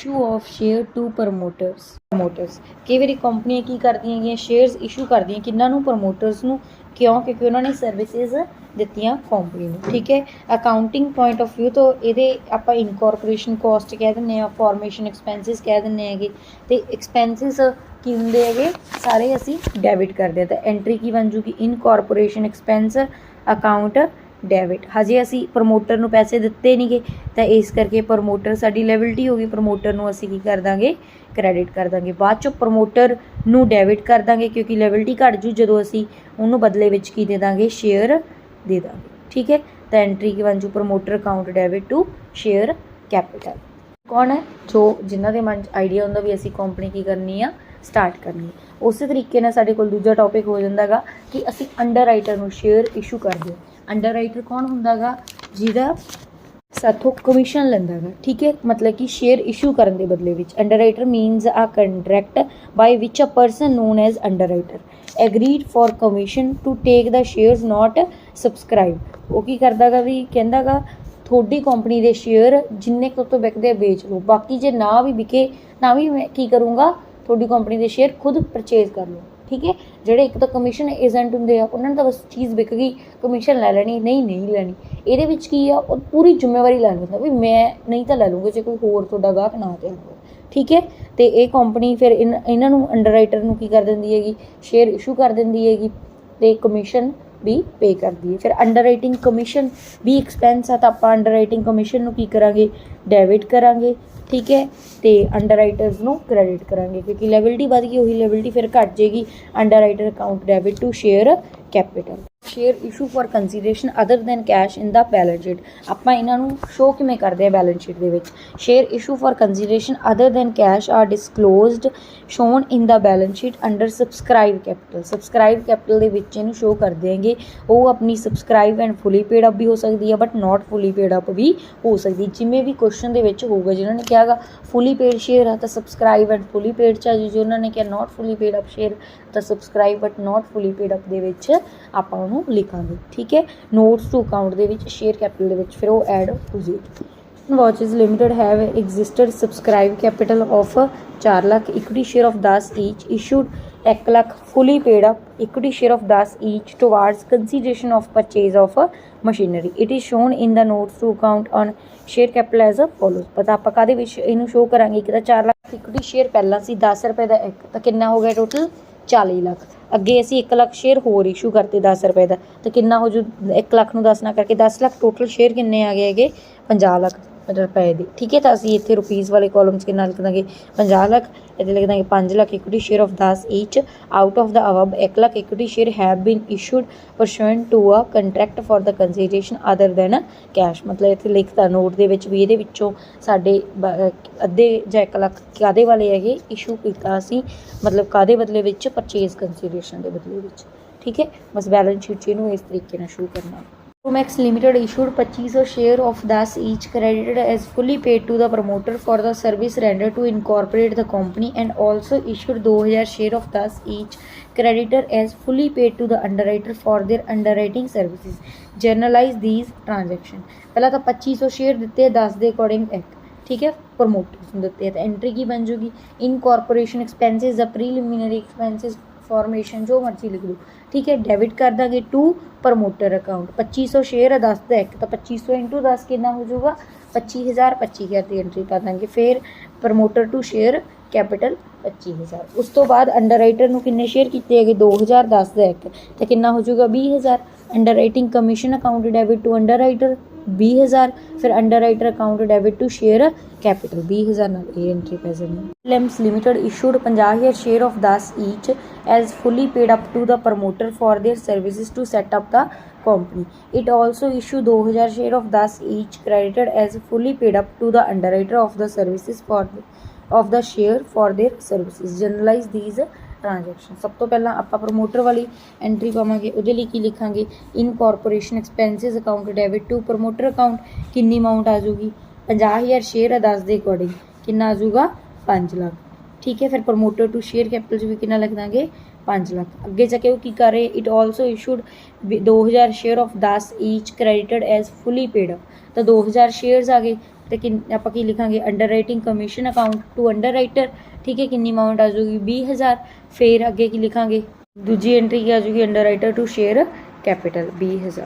Issue of share to promoters ਕਈ ਵਾਰੀ ਕੰਪਨੀਆਂ ਕੀ ਕਰਦੀਆਂ ਹੈਗੀਆਂ ਸ਼ੇਅਰਸ ਇਸ਼ੂ ਕਰਦੀਆਂ ਕਿੰਨਾਂ ਨੂੰ ਪ੍ਰਮੋਟਰਸ ਨੂੰ ਕਿਉਂ ਕਿਉਂਕਿ ਉਹਨਾਂ ਨੇ ਸਰਵਿਸਿਜ਼ ਦਿੱਤੀਆਂ ਕੰਪਨੀ ਨੂੰ ਠੀਕ ਹੈ ਅਕਾਊਂਟਿੰਗ ਪੁਆਇੰਟ ਆਫ ਵਿਊ ਤੋਂ ਇਹਦੇ ਆਪਾਂ ਇਨਕੋਰਪੋਰੇਸ਼ਨ ਕੋਸਟ ਕਹਿ ਦਿੰਦੇ ਹਾਂ ਫਾਰਮੇਸ਼ਨ ਐਕਸਪੈਂਸਿਸ ਕਹਿ ਦਿੰਦੇ ਹੈਗੇ ਤੇ ਐਕਸਪੈਂਸਿਸ ਕੀ ਹੁੰਦੇ ਹੈਗੇ ਸਾਰੇ ਅਸੀਂ ਡੈਬਿਟ ਕਰਦੇ ਹਾਂ ਤਾਂ ਐਂਟਰੀ ਕੀ ਬਣ ਜੂਗੀ ਇਨਕੋਰਪੋਰੇਸ਼ਨ ਐਕਸਪੈਂਸ ਅਕਾਊਂਟ ਡੈਬਿਟ ਹਜੇ ਅਸੀਂ ਪ੍ਰਮੋਟਰ ਨੂੰ ਪੈਸੇ ਦਿੱਤੇ ਨਹੀਂਗੇ ਤਾਂ ਇਸ ਕਰਕੇ ਪ੍ਰਮੋਟਰ ਸਾਡੀ ਲਾਇਬਿਲਟੀ ਹੋ ਗਈ ਪ੍ਰਮੋਟਰ ਨੂੰ ਅਸੀਂ ਕੀ ਕਰ ਦਾਂਗੇ ਕ੍ਰੈਡਿਟ ਕਰ ਦਾਂਗੇ ਬਾਅਦ ਚੋਂ ਪ੍ਰਮੋਟਰ ਨੂੰ ਡੈਬਿਟ ਕਰ ਦਾਂਗੇ ਕਿਉਂਕਿ ਲਾਇਬਿਲਟੀ ਘੱਟ ਜੂ ਜਦੋਂ ਅਸੀਂ ਉਹਨੂੰ ਬਦਲੇ ਵਿੱਚ ਕੀ ਦੇ ਦਾਂਗੇ ਸ਼ੇਅਰ ਦੇ ਦਾਂਗੇ ਠੀਕ ਹੈ ਤਾਂ ਐਂਟਰੀ ਕੀ ਬਣ ਜੂ promoter account debit to share capital ਕੌਣ ਹੈ ਜੋ ਜਿਨ੍ਹਾਂ ਦੇ ਮਨ 'ਚ ਆਈਡੀਆ ਹੁੰਦਾ ਵੀ ਅਸੀਂ ਕੰਪਨੀ ਕੀ ਕਰਨੀ ਆ ਸਟਾਰਟ ਕਰਨੀ ਉਸੇ ਤਰੀਕੇ ਨਾਲ ਸਾਡੇ ਕੋਲ ਦੂਜਾ ਟੌਪਿਕ ਹੋ ਜਾਂਦਾ ਗਾ ਕਿ ਅਸੀਂ ਅੰਡਰ ਰਾਈਟਰ ਨੂੰ ਸ਼ੇਅਰ ਇਸ਼ੂ ਕਰਦੇ ਹਾਂ ਅੰਡਰ ਰਾਈਟਰ ਕੌਣ ਹੁੰਦਾ ਗਾ ਜਿਹਦਾ ਸਾਥੋਂ ਕਮਿਸ਼ਨ ਲੈਂਦਾ ਗਾ ਠੀਕ ਹੈ ਮਤਲਬ ਕਿ ਸ਼ੇਅਰ ਇਸ਼ੂ ਕਰਨ ਦੇ ਬਦਲੇ ਵਿੱਚ underwriter means a contract by which a person known as underwriter agreed for commission to take the shares not subscribe ਉਹ ਕੀ ਕਰਦਾ ਗਾ ਵੀ ਕਹਿੰਦਾ ਗਾ ਤੁਹਾਡੀ ਕੰਪਨੀ ਦੇ ਸ਼ੇਅਰ ਜਿੰਨੇ ਕੁ ਤੋਂ ਵਿਕਦੇ ਆ ਵੇਚ ਲਓ ਬਾਕੀ ਜੇ ਨਾ ਵੀ ਵਿਕੇ ਨਾ ਵੀ ਮੈਂ ਕੀ ਕਰੂੰਗਾ ਤੁਹਾਡੀ ਕੰਪਨੀ ਦੇ ਸ਼ੇਅਰ ਖੁਦ ਪਰਚੇਜ਼ ਕਰ ਲਓ ਠੀਕ ਹੈ ਜਿਹੜੇ ਇੱਕ ਤਾਂ ਕਮਿਸ਼ਨ ਏਜੰਟ ਹੁੰਦੇ ਆ ਉਹਨਾਂ ਨੇ ਤਾਂ ਬਸ ਚੀਜ਼ ਵਿਕ ਗਈ ਕਮਿਸ਼ਨ ਲੈ ਲੈਣੀ ਨਹੀਂ ਲੈਣੀ ਇਹਦੇ ਵਿੱਚ ਕੀ ਆ ਉਹ ਪੂਰੀ ਜ਼ਿੰਮੇਵਾਰੀ ਲੈਣੀ ਹੁੰਦਾ ਵੀ ਮੈਂ ਨਹੀਂ ਤਾਂ ਲੈ ਲੂੰਗਾ ਜੇ ਕੋਈ ਹੋਰ ਤੁਹਾਡਾ ਗਾਹਕ ਨਾ ਤਿਆਰ ਹੋਵੇ ਠੀਕ ਹੈ ਤੇ ਇਹ ਕੰਪਨੀ ਫਿਰ ਇਹਨਾਂ ਨੂੰ ਅੰਡਰ ਰਾਈਟਰ ਨੂੰ ਕੀ ਕਰ ਦਿੰਦੀ ਹੈਗੀ ਸ਼ੇਅਰ ਇਸ਼ੂ ਕਰ ਦਿੰਦੀ ਹੈਗੀ ਤੇ ਕਮਿਸ਼ਨ ਵੀ ਪੇ ਕਰਦੀ ਹੈ ਫਿਰ ਅੰਡਰ ਰਾਈਟਿੰਗ ਕਮਿਸ਼ਨ ਵੀ ਐਕਸਪੈਂਸ ਆ ਤਾਂ ਆਪਾਂ ਅੰਡਰ ਰਾਈਟਿੰਗ ਕਮਿਸ਼ਨ ਨੂੰ ਕੀ ਕਰਾਂਗੇ ਡੈਬਿਟ ਕਰਾਂਗੇ ਠੀਕ ਹੈ ਤੇ ਅੰਡਰ ਰਾਈਟਰਸ ਨੂੰ ਕ੍ਰੈਡਿਟ ਕਰਾਂਗੇ ਕਿਉਂਕਿ ਲਾਇਬਿਲਟੀ ਵੱਧ ਗਈ ਉਹੀ ਲਾਇਬਿਲਟੀ ਫਿਰ ਘੱਟ ਜਾਏਗੀ underwriter account debit to share capital share issue for consideration other than cash in the balance sheet ਆਪਾਂ ਇਹਨਾਂ ਨੂੰ ਸ਼ੋ ਕਿਵੇਂ ਕਰਦੇ ਆ ਬੈਲੈਂਸ ਸ਼ੀਟ ਦੇ ਵਿੱਚ share issue for consideration other than cash are disclosed shown in the balance sheet under subscribe capital ਦੇ ਵਿੱਚ ਇਹਨੂੰ ਸ਼ੋ ਕਰ ਦੇਂਗੇ ਉਹ ਆਪਣੀ subscribe and fully paid up ਵੀ ਹੋ ਸਕਦੀ ਹੈ but not fully paid up ਵੀ ਹੋ ਸਕਦੀ ਜਿਵੇਂ ਵੀ ਕੁਐਸਚਨ ਦੇ ਵਿੱਚ ਹੋਊਗਾ ਜਿਹਨਾਂ ਨੇ ਕਿਹਾਗਾ ਫੁੱਲੀ ਪੇਡ ਸ਼ੇਅਰ ਆ ਤਾਂ ਸਬਸਕ੍ਰਾਈਬ ਐਂਡ ਫੁੱਲੀ ਪੇਡ ਚ ਆ ਜੀ ਉਹਨਾਂ ਨੇ ਕਿਹਾ ਨਾਟ ਫੁੱਲੀ ਪੇਡ ਅਪ ਸ਼ੇਅਰ ਤਾਂ subscribe but not fully paid up ਦੇ ਵਿੱਚ ਆਪਾਂ ਉਹਨੂੰ ਲਿਖਾਂਗੇ ਠੀਕ ਹੈ ਨੋਟਸ ਟੂ ਅਕਾਊਂਟ ਦੇ ਵਿੱਚ ਸ਼ੇਅਰ ਕੈਪੀਟਲ ਦੇ ਵਿੱਚ ਫਿਰ ਉਹ ਐਡ ਹੋ ਜਾਏਗੀ Watches Limited have existed subscribe capital of 4 lakh equity share of 10 each issued 1 lakh fully paid up equity share of 10 each towards consideration of purchase of machinery. It is shown in the notes to account on share capital as follows. ਪਤਾ ਆਪਾਂ ਕਾਦੇ ਵਿੱਚ ਇਹਨੂੰ show ਕਰਾਂਗੇ ਇੱਕ ਤਾਂ 4 lakh equity share ਪਹਿਲਾਂ ਸੀ 10 ਰੁਪਏ ਦਾ ਇੱਕ ਤਾਂ ਕਿੰਨਾ ਹੋ ਗਿਆ ਟੋਟਲ 40 ਲੱਖ ਅੱਗੇ ਅਸੀਂ 1 ਲੱਖ ਸ਼ੇਅਰ ਹੋਰ ਇਸ਼ੂ ਕਰਤੇ 10 ਰੁਪਏ ਦਾ ਤਾਂ ਕਿੰਨਾ ਹੋ ਜੂ 1 ਲੱਖ ਨੂੰ 10 ਨਾ ਕਰਕੇ 10 ਲੱਖ ਟੋਟਲ ਸ਼ੇਅਰ ਕਿੰਨੇ ਆ ਗਏ ਹੈਗੇ 50 ਲੱਖ ਰੁਪਏ ਦੀ ਠੀਕ ਹੈ ਤਾਂ ਅਸੀਂ ਇੱਥੇ ਰੁਪੀਜ਼ ਵਾਲੇ ਕਾਲਮ 'ਚ ਕਿੰਨਾ ਲਿਖ ਦਾਂਗੇ 50 ਲੱਖ ਇੱਥੇ ਲਿਖ ਦਾਂਗੇ 5 lakh equity share of 10 each out of the above 1 lakh equity share have been issued pursuant to a contract for the consideration other than cash ਮਤਲਬ ਇੱਥੇ ਲਿਖਤਾ ਨੋਟ ਦੇ ਵਿੱਚ ਵੀ ਇਹਦੇ ਵਿੱਚੋਂ ਸਾਡੇ ਅੱਧੇ ਜਾਂ 1 ਲੱਖ ਕਾਹਦੇ ਵਾਲੇ ਹੈਗੇ ਇਸ਼ੂ ਕੀਤਾ ਅਸੀਂ ਮਤਲਬ ਕਾਹਦੇ ਬਦਲੇ ਵਿੱਚ ਪਰਚੇਜ਼ ਕੰਸੀਡਰੇਸ਼ਨ ਦੇ ਬਦਲੇ ਵਿੱਚ ਠੀਕ ਹੈ ਬਸ ਬੈਲੈਂਸ ਸ਼ੀਟ 'ਚ ਇਹਨੂੰ ਇਸ ਤਰੀਕੇ ਨਾਲ ਸ਼ੋ ਕਰਨਾ Promax Limited issued 2500 share of 10 each credited as fully paid to the promoter for the service rendered to incorporate the company and also issued 2000 share of 10 each credited as fully paid to the underwriter for their underwriting services. Generalize these transactions. ਪਹਿਲਾਂ ਤਾਂ 2500 share ਦਿੱਤੇ 10 ਦੇ according ਇੱਕ ਠੀਕ ਹੈ promoters ਨੂੰ ਦਿੱਤੇ ਤਾਂ ਐਂਟਰੀ ਕੀ ਬਣ ਜੂਗੀ ਇਨਕੋਰਪੋਰੇਸ਼ਨ ਐਕਸਪੈਂਸਿਸ ਦਾ ਪ੍ਰੀਲਿਮਿਨਰੀ ਐਕਸਪੈਂਸਿਸ ਫਾਰਮੇਸ਼ਨ ਜੋ ਮਰਜ਼ੀ ਲਿਖ ਲਓ ਠੀਕ ਹੈ ਡੈਬਿਟ ਕਰ ਦਾਂਗੇ ਟੂ ਪ੍ਰਮੋਟਰ ਅਕਾਊਂਟ 2500 ਸ਼ੇਅਰ ਹੈ 10 ਦਾ ਇੱਕ ਤਾਂ 2500 ਇੰਟੂ 10 ਕਿੰਨਾ ਹੋ ਜਾਊਗਾ 25000 ਦੀ ਐਂਟਰੀ ਪਾ ਦਾਂਗੇ ਫਿਰ ਪ੍ਰਮੋਟਰ ਟੂ ਸ਼ੇਅਰ ਕੈਪੀਟਲ 25000 ਉਸ ਤੋਂ ਬਾਅਦ ਅੰਡਰ ਰਾਈਟਰ ਨੂੰ ਕਿੰਨੇ ਸ਼ੇਅਰ ਕੀਤੇ ਹੈਗੇ 2000 10 ਦਾ ਇੱਕ ਤਾਂ ਕਿੰਨਾ ਹੋ ਜਾਊਗਾ 20000 underwriting commission account debit to underwriter 20000 ਫਿਰ underwriter account debit to share capital 20000 ਨਾਲ ਇਹ ਐਂਟਰੀ ਪੈ ਜਾਣੀ ਲੈਮਸ limited issued 50000 share of 10 each as fully paid up to the promoter for their services to set up the company. It also issued 2000 share of 10 each credited as fully paid up to the underwriter of the services of the share for their services. Generalize these transaction सब तो पहला आप promoter वाली entry पावे वो लिए की लिखांगे incorporation expenses account debit to promoter account किन्नी अमाउंट आ जाऊगी 50000 शेयर है 10 के अकॉर्डिंग कितना आ जाऊगा 5 लाख ठीक है फिर प्रमोटर टू शेयर कैपिटल भी कितना लिख देंगे 5 लाख अगे जाके वो की कर रहे it also issued 2000 share of 10 each credited as fully paid up तो 2000 शेयर्स आ गए तो आप की लिखांगे underwriting commission account to underwriter, ठीक है, कितनी अमाउंट आ जाएगी 20,000। फिर अगे की लिखांगे दूजी एंट्री की आ जाएगी underwriter to share capital 20,000।